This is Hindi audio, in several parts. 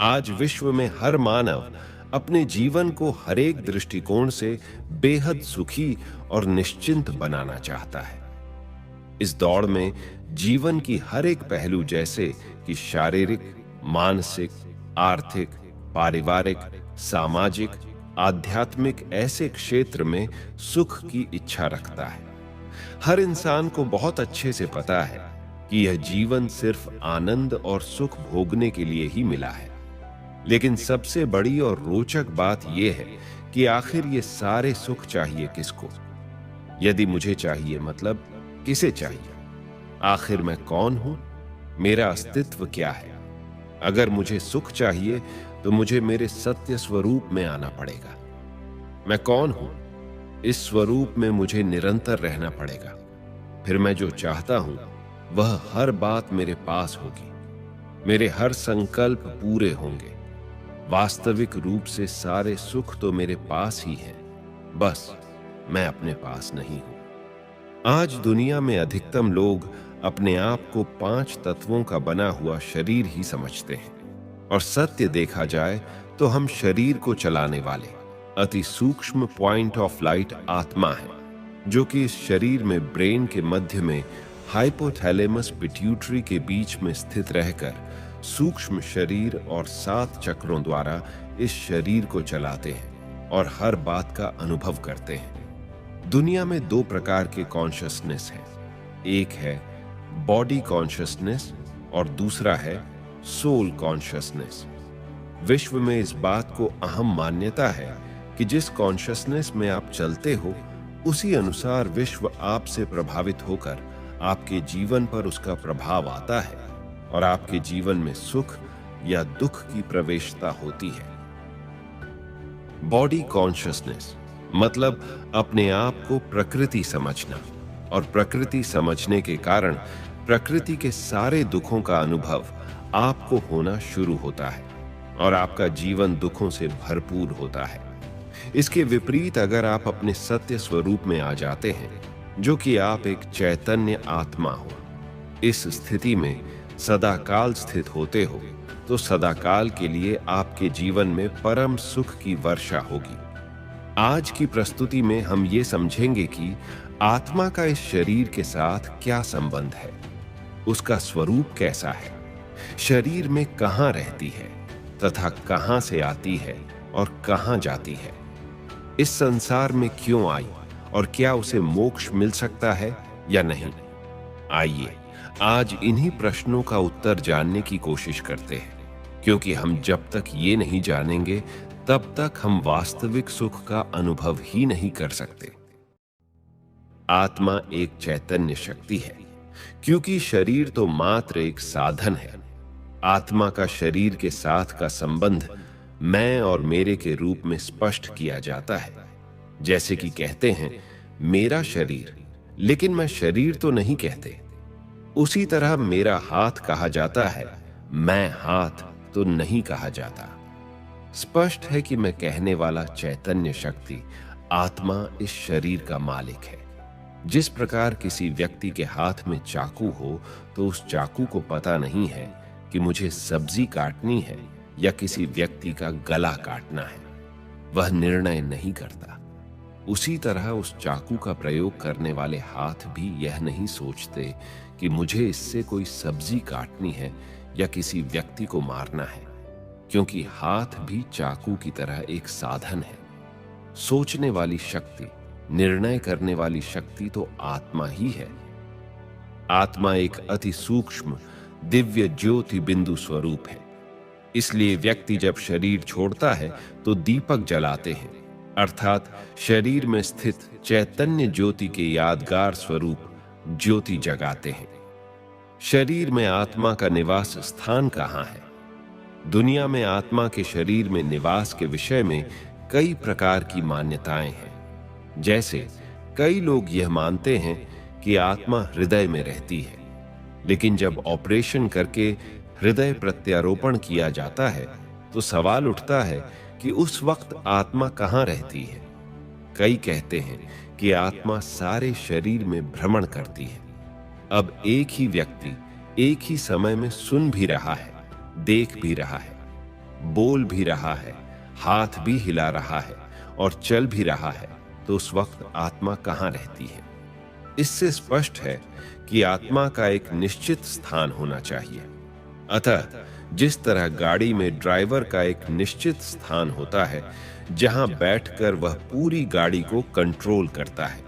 आज विश्व में हर मानव अपने जीवन को हर एक दृष्टिकोण से बेहद सुखी और निश्चिंत बनाना चाहता है। इस दौड़ में जीवन की हर एक पहलू जैसे कि शारीरिक, मानसिक, आर्थिक, पारिवारिक, सामाजिक, आध्यात्मिक ऐसे क्षेत्र में सुख की इच्छा रखता है। हर इंसान को बहुत अच्छे से पता है कि यह जीवन सिर्फ आनंद और सुख भोगने के लिए ही मिला है। लेकिन सबसे बड़ी और रोचक बात यह है कि आखिर ये सारे सुख चाहिए किसको? यदि मुझे चाहिए मतलब किसे चाहिए? आखिर मैं कौन हूं? मेरा अस्तित्व क्या है? अगर मुझे सुख चाहिए तो मुझे मेरे सत्य स्वरूप में आना पड़ेगा। मैं कौन हूं? इस स्वरूप में मुझे निरंतर रहना पड़ेगा। फिर मैं जो चाहता हूं वह हर बात मेरे पास होगी। मेरे हर संकल्प पूरे होंगे। वास्तविक रूप से सारे सुख तो मेरे पास ही हैं, बस मैं अपने पास नहीं हूं। आज दुनिया में अधिकतम लोग अपने आप को 5 तत्वों का बना हुआ शरीर ही समझते हैं, और सत्य देखा जाए तो हम शरीर को चलाने वाले अति सूक्ष्म पॉइंट ऑफ लाइट आत्मा है, जो कि इस शरीर में ब्रेन के मध्य में हाइपोथैलेमस पिट्यूटरी के बीच में स्थित रहकर सूक्ष्म शरीर और 7 चक्रों द्वारा इस शरीर को चलाते हैं और हर बात का अनुभव करते हैं। दुनिया में 2 प्रकार के कॉन्शसनेस हैं। एक है बॉडी कॉन्शसनेस और दूसरा है सोल कॉन्शसनेस। विश्व में इस बात को अहम मान्यता है कि जिस कॉन्शसनेस में आप चलते हो उसी अनुसार विश्व आपसे प्रभावित होकर आपके जीवन पर उसका प्रभाव आता है और आपके जीवन में सुख या दुख की प्रवेशता होती है। बॉडी कॉन्शसनेस मतलब अपने आप को प्रकृति समझना, और प्रकृति समझने के कारण प्रकृति के सारे दुखों का अनुभव आपको होना शुरू होता है और आपका जीवन दुखों से भरपूर होता है। इसके विपरीत अगर आप अपने सत्य स्वरूप में आ जाते हैं, जो कि आप एक चैतन्य आत्मा हो, इस स्थिति में सदाकाल स्थित होते हो, तो सदाकाल के लिए आपके जीवन में परम सुख की वर्षा होगी। आज की प्रस्तुति में हम ये समझेंगे कि आत्मा का इस शरीर के साथ क्या संबंध है, उसका स्वरूप कैसा है, शरीर में कहां रहती है तथा कहां से आती है और कहां जाती है, इस संसार में क्यों आई और क्या उसे मोक्ष मिल सकता है या नहीं। आइए आज इन्हीं प्रश्नों का उत्तर जानने की कोशिश करते हैं, क्योंकि हम जब तक ये नहीं जानेंगे तब तक हम वास्तविक सुख का अनुभव ही नहीं कर सकते। आत्मा एक चैतन्य शक्ति है, क्योंकि शरीर तो मात्र एक साधन है। आत्मा का शरीर के साथ का संबंध मैं और मेरे के रूप में स्पष्ट किया जाता है। जैसे कि कहते हैं मेरा शरीर, लेकिन मैं शरीर तो नहीं कहते। उसी तरह मेरा हाथ कहा जाता है, मैं हाथ तो नहीं कहा जाता। स्पष्ट है कि मैं कहने वाला चैतन्य शक्ति आत्मा इस शरीर का मालिक है। जिस प्रकार किसी व्यक्ति के हाथ में चाकू हो तो उस चाकू को पता नहीं है कि मुझे सब्जी काटनी है या किसी व्यक्ति का गला काटना है, वह निर्णय नहीं करता। उसी तरह उस चाकू का प्रयोग करने वाले हाथ भी यह नहीं सोचते कि मुझे इससे कोई सब्जी काटनी है या किसी व्यक्ति को मारना है, क्योंकि हाथ भी चाकू की तरह एक साधन है। सोचने वाली शक्ति, निर्णय करने वाली शक्ति तो आत्मा ही है। आत्मा एक अति सूक्ष्म दिव्य ज्योति बिंदु स्वरूप है। इसलिए व्यक्ति जब शरीर छोड़ता है तो दीपक जलाते हैं, अर्थात शरीर में स्थित चैतन्य ज्योति के यादगार स्वरूप ज्योति जगाते हैं। शरीर में आत्मा का निवास स्थान कहाँ है? दुनिया में आत्मा के शरीर में निवास के विषय में कई प्रकार की मान्यताएं हैं। जैसे कई लोग यह मानते हैं कि आत्मा हृदय में रहती है, लेकिन जब ऑपरेशन करके हृदय प्रत्यारोपण किया जाता है तो सवाल उठता है कि उस वक्त आत्मा कहाँ रहती है। कई कहते हैं कि आत्मा सारे शरीर में भ्रमण करती है। अब एक ही व्यक्ति एक ही समय में सुन भी रहा है, देख भी रहा है। बोल भी रहा है, हाथ भी हिला रहा है और चल भी रहा है, तो उस वक्त आत्मा कहाँ रहती है? इससे स्पष्ट है कि आत्मा का एक निश्चित स्थान होना चाहिए। अतः जिस तरह गाड़ी में ड्राइवर का एक निश्चित स्थान होता है जहां बैठकर वह पूरी गाड़ी को कंट्रोल करता है,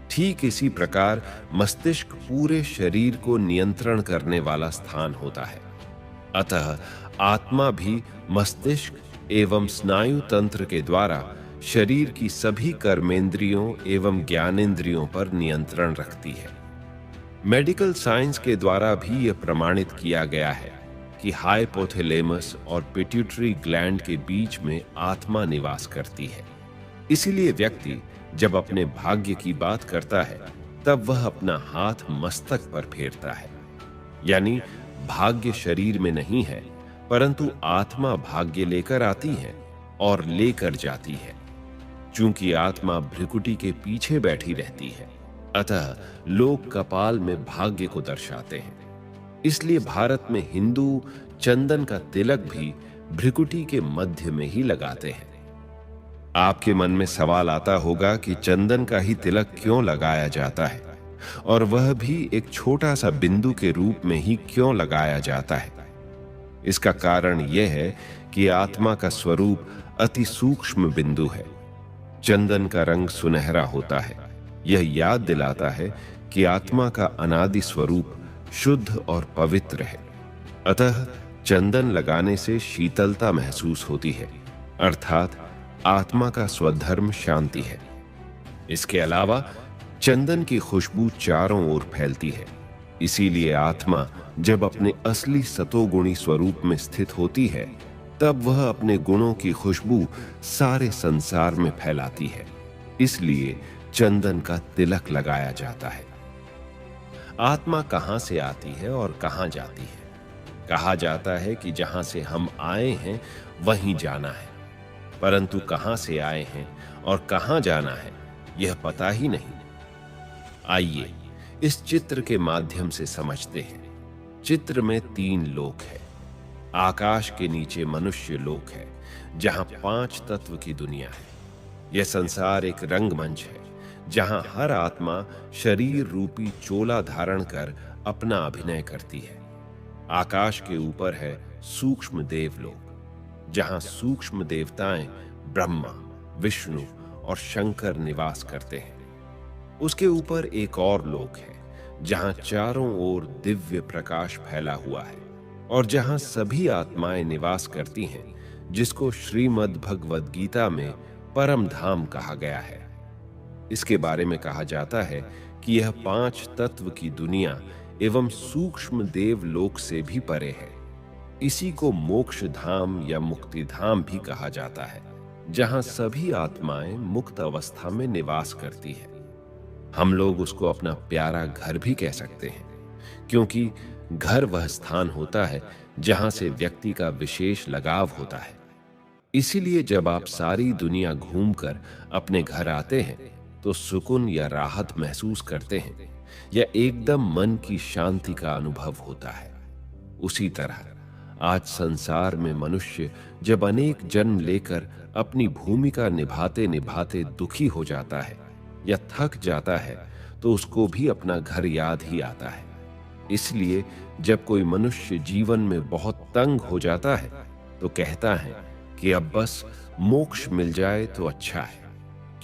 ठीक इसी प्रकार मस्तिष्क पूरे शरीर को नियंत्रण करने वाला स्थान होता है। अतः आत्मा भी मस्तिष्क एवं स्नायु तंत्र के द्वारा शरीर की सभी कर्मेंद्रियों एवं ज्ञानेंद्रियों पर नियंत्रण रखती है। मेडिकल साइंस के द्वारा भी यह प्रमाणित किया गया है कि हाइपोथैलेमस और पिट्यूटरी ग्लैंड के बीच में आत्मा निवास करती है। इसीलिए व्यक्ति जब अपने भाग्य की बात करता है तब वह अपना हाथ मस्तक पर फेरता है। यानी भाग्य शरीर में नहीं है, परंतु आत्मा भाग्य लेकर आती है और लेकर जाती है। चूंकि आत्मा भ्रिकुटी के पीछे बैठी रहती है, अतः लोग कपाल में भाग्य को दर्शाते हैं। इसलिए भारत में हिंदू चंदन का तिलक भी भ्रिकुटी के मध्य में ही लगाते हैं। आपके मन में सवाल आता होगा कि चंदन का ही तिलक क्यों लगाया जाता है, और वह भी एक छोटा सा बिंदु के रूप में ही क्यों लगाया जाता है? इसका कारण यह है कि आत्मा का स्वरूप अति सूक्ष्म बिंदु है। चंदन का रंग सुनहरा होता है। यह याद दिलाता है कि आत्मा का अनादि स्वरूप शुद्ध और पवित्र है। अतः चंदन लगाने से शीतलता महसूस होती है, अर्थात आत्मा का स्वधर्म शांति है। इसके अलावा चंदन की खुशबू चारों ओर फैलती है। इसीलिए आत्मा जब अपने असली सतोगुणी स्वरूप में स्थित होती है, तब वह अपने गुणों की खुशबू सारे संसार में फैलाती है। इसलिए चंदन का तिलक लगाया जाता है। आत्मा कहां से आती है और कहां जाती है? कहा जाता है कि जहां से हम आए हैं वहीं जाना है, परंतु कहां से आए हैं और कहां जाना है यह पता ही नहीं। आइए इस चित्र के माध्यम से समझते हैं। चित्र में 3 लोक है। आकाश के नीचे मनुष्य लोक है, जहां 5 तत्व की दुनिया है। यह संसार एक रंगमंच है, जहां हर आत्मा शरीर रूपी चोला धारण कर अपना अभिनय करती है। आकाश के ऊपर है सूक्ष्म देवलोक, जहां सूक्ष्म देवताएं ब्रह्मा, विष्णु और शंकर निवास करते हैं। उसके ऊपर एक और लोक है, जहां चारों ओर दिव्य प्रकाश फैला हुआ है और जहां सभी आत्माएं निवास करती हैं, जिसको श्रीमद् भगवद गीता में परम धाम कहा गया है। इसके बारे में कहा जाता है कि यह 5 तत्व की दुनिया एवं सूक्ष्म देव लोक से भी परे है। इसी को मोक्ष धाम या मुक्ति धाम भी कहा जाता है, जहां सभी आत्माएं मुक्त अवस्था में निवास करती है। हम लोग उसको अपना प्यारा घर भी कह सकते हैं, क्योंकि घर वह स्थान होता है जहां से व्यक्ति का विशेष लगाव होता है। इसीलिए जब आप सारी दुनिया घूमकर अपने घर आते हैं तो सुकून या राहत महसूस करते हैं या एकदम मन की शांति का अनुभव होता है। उसी तरह आज संसार में मनुष्य जब अनेक जन्म लेकर अपनी भूमिका निभाते निभाते दुखी हो जाता है या थक जाता है, तो उसको भी अपना घर याद ही आता है। इसलिए जब कोई मनुष्य जीवन में बहुत तंग हो जाता है तो कहता है कि अब बस मोक्ष मिल जाए तो अच्छा है,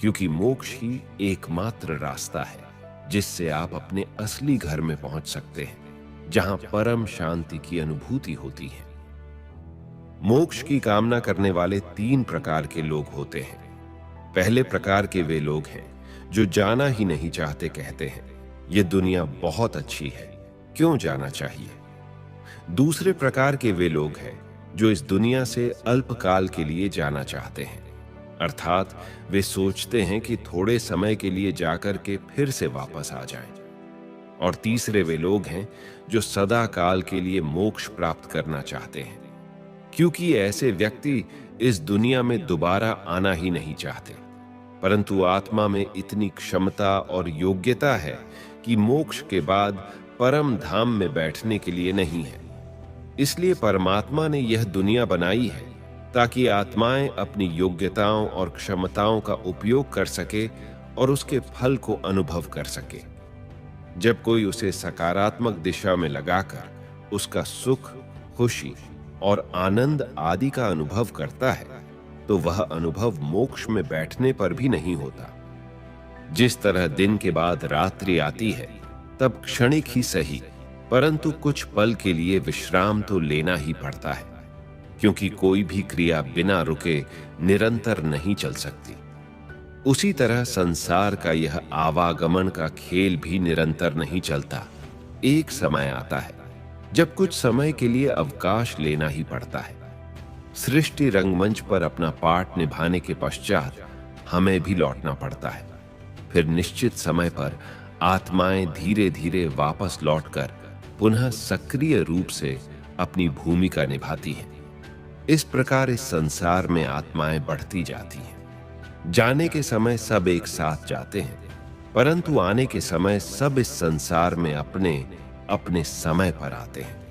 क्योंकि मोक्ष ही एकमात्र रास्ता है जिससे आप अपने असली घर में पहुंच सकते हैं, जहां परम शांति की अनुभूति होती है। मोक्ष की कामना करने वाले 3 प्रकार के लोग होते हैं। पहले प्रकार के वे लोग हैं जो जाना ही नहीं चाहते, कहते हैं ये दुनिया बहुत अच्छी है, क्यों जाना चाहिए। दूसरे प्रकार के वे लोग हैं जो इस दुनिया से अल्पकाल के लिए जाना चाहते हैं, अर्थात वे सोचते हैं कि थोड़े समय के लिए जाकर के फिर से वापस आ जाएं। और तीसरे वे लोग हैं जो सदा काल के लिए मोक्ष प्राप्त करना चाहते हैं, क्योंकि ऐसे व्यक्ति इस दुनिया में दोबारा आना ही नहीं चाहते, परंतु आत्मा में इतनी क्षमता और योग्यता है कि मोक्ष के बाद परम धाम में बैठने के लिए नहीं है। इसलिए परमात्मा ने यह दुनिया बनाई है ताकि आत्माएं अपनी योग्यताओं और क्षमताओं का उपयोग कर सके और उसके फल को अनुभव कर सके। जब कोई उसे सकारात्मक दिशा में लगाकर उसका सुख, खुशी और आनंद आदि का अनुभव करता है, तो वह अनुभव मोक्ष में बैठने पर भी नहीं होता। जिस तरह दिन के बाद रात्रि आती है, तब क्षणिक ही सही परंतु कुछ पल के लिए विश्राम तो लेना ही पड़ता है, क्योंकि कोई भी क्रिया बिना रुके निरंतर नहीं चल सकती। उसी तरह संसार का यह आवागमन का खेल भी निरंतर नहीं चलता। एक समय आता है जब कुछ समय के लिए अवकाश लेना ही पड़ता है। सृष्टि रंगमंच पर अपना पाठ निभाने के पश्चात हमें भी लौटना पड़ता है। फिर निश्चित समय पर आत्माएं धीरे धीरे वापस लौटकर पुनः सक्रिय रूप से अपनी भूमिका निभाती हैं। इस प्रकार इस संसार में आत्माएं बढ़ती जाती हैं। जाने के समय सब एक साथ जाते हैं, परंतु आने के समय सब इस संसार में अपने अपने समय पर आते हैं।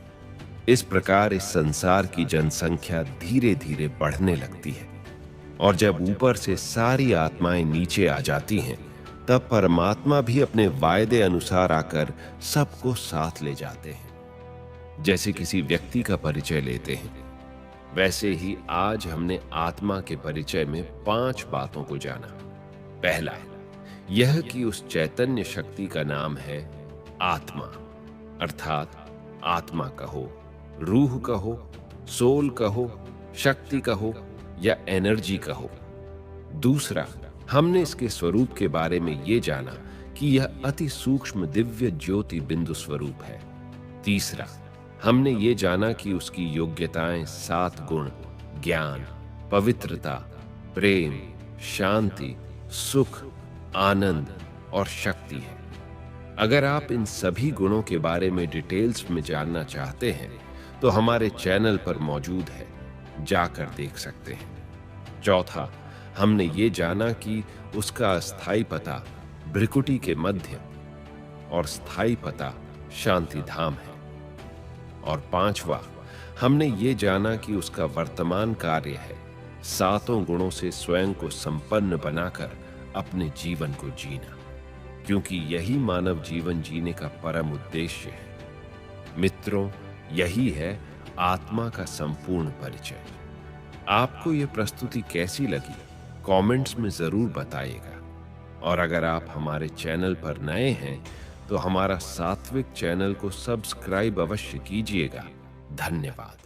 इस प्रकार इस संसार की जनसंख्या धीरे धीरे बढ़ने लगती है, और जब ऊपर से सारी आत्माएं नीचे आ जाती हैं, तब परमात्मा भी अपने वायदे अनुसार आकर सबको साथ ले जाते हैं। जैसे किसी व्यक्ति का परिचय लेते हैं, वैसे ही आज हमने आत्मा के परिचय में 5 बातों को जाना। पहला, यह कि उस चैतन्य शक्ति का नाम है आत्मा, अर्थात आत्मा कहो, रूह कहो, सोल कहो, शक्ति कहो या एनर्जी कहो। दूसरा, हमने इसके स्वरूप के बारे में ये जाना कि यह अति सूक्ष्म दिव्य ज्योति बिंदु स्वरूप है। तीसरा, हमने ये जाना कि उसकी योग्यताएं 7 गुण, ज्ञान, पवित्रता, प्रेम, शांति, सुख, आनंद और शक्ति है। अगर आप इन सभी गुणों के बारे में डिटेल्स में जानना चाहते हैं तो हमारे चैनल पर मौजूद है, जाकर देख सकते हैं। चौथा, हमने ये जाना कि उसका अस्थाई पता भ्रिकुटी के मध्य और स्थाई पता शांति धाम है। और 5वां, हमने ये जाना कि उसका वर्तमान कार्य है 7 गुणों से स्वयं को संपन्न बनाकर अपने जीवन को जीना, क्योंकि यही मानव जीवन जीने का परम उद्देश्य है। मित्रों, यही है आत्मा का संपूर्ण परिचय। आपको यह प्रस्तुति कैसी लगी, कमेंट्स में जरूर बताइएगा। और अगर आप हमारे चैनल पर नए हैं तो हमारा सात्विक चैनल को सब्सक्राइब अवश्य कीजिएगा। धन्यवाद।